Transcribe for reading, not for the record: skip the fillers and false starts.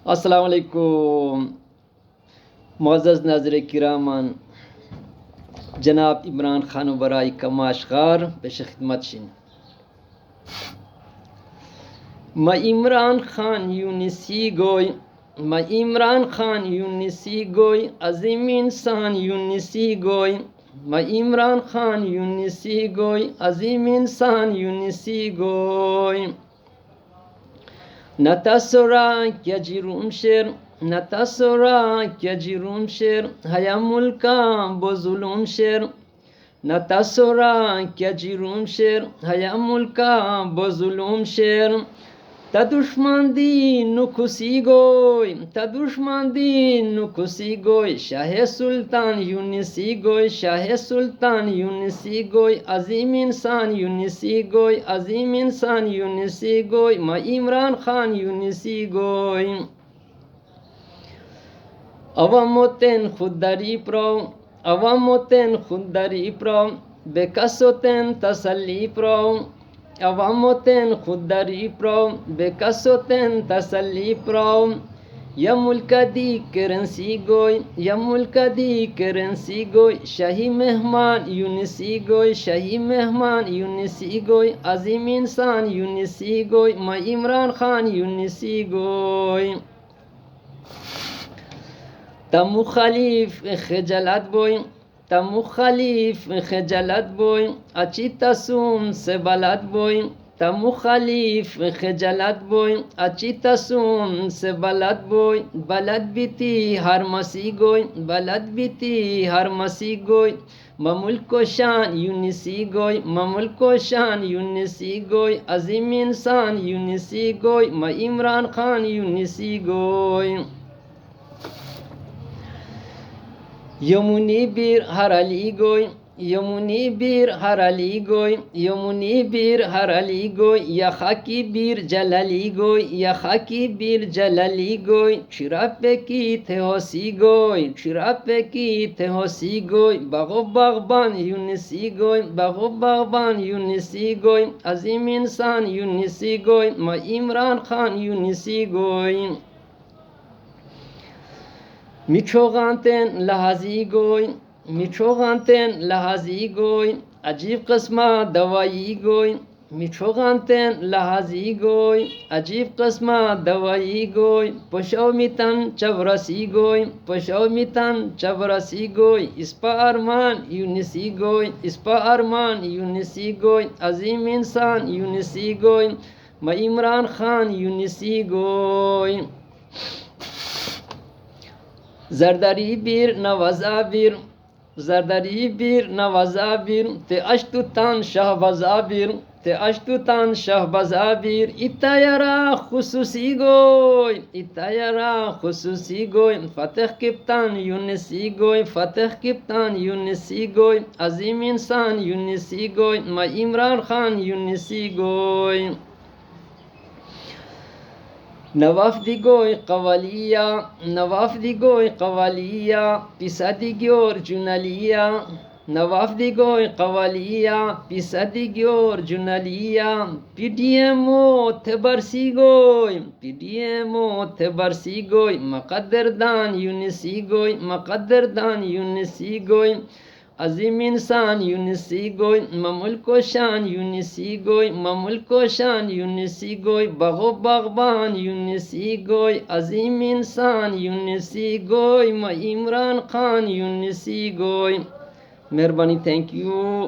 अस्सलाम वालेकुम मुअज़्ज़ज़ नाज़िर किरामान जनाब इमरान खान बराई कमाशगार पेश खिदमत शिन मैं इमरान खान यूनिसी गोई मैं इमरान खान यूनिसी गोई अजीम इंसान यूनिसी गोई मैं इमरान खान यूनिसी गोई अजीम इंसान यूनिसी गोई नtasora kyajirum sher natasora kyajirum sher hayamulka bozulum sher natasora kyajirum sher hayamulka bozulum sher ta dushman din nukusi goy shah sultan yunisi goy shah sultan yunisi goy azim insan yunisi goy ma imran khan yunisi goy avamoten khuddari pro bekasoten tasalli pro avamoten khuddari pro bekasoten tasalli pro ya mulka di kerensi goy shahi mehman yunisi goy azim insan yunisi goy ma imran khan yunisi goy tamu khalif خجالت boy achi tasum se balad boy tamu khalif خجالت boy achi tasum se balad boy balad biti har masi goy mamul ko shan yunisi goy azim insan yunisi goy ma imran khan yunisi goy yomuni bir harali goy ya khaki bir jalali goy chirape ki theosi goy bagho bagban yunisi goy azim insan yunisi goy ma imran khan yunisi goy میچوغانتن لحظی گوی عجیب قسمه دوایی گوی میچوغانتن لحظی گوی عجیب قسمه دوایی گوی پشو میتن چبرسی گوی اسپا ارمان یونسی گوی عظیم انسان یونسی گوی ما عمران خان یونسی گوی زرداری bir navazabir te aştutan şahbazabir itayara khususi goy fateh kiptan yunisi goy azim insan yunisi goy ma imran khan yunisi goy نواف دیگوی قوالیا پیسادیگیور جونالیا پیدیمو تبرسی گوی مقدردان یونسی گوی عظیم انسان یونسی گوی ممل کوشان یونسی گوی بغو باغبان یونسی گوی عظیم انسان یونسی گوی ما عمران خان یونسی گوی مہربانی تھینک یو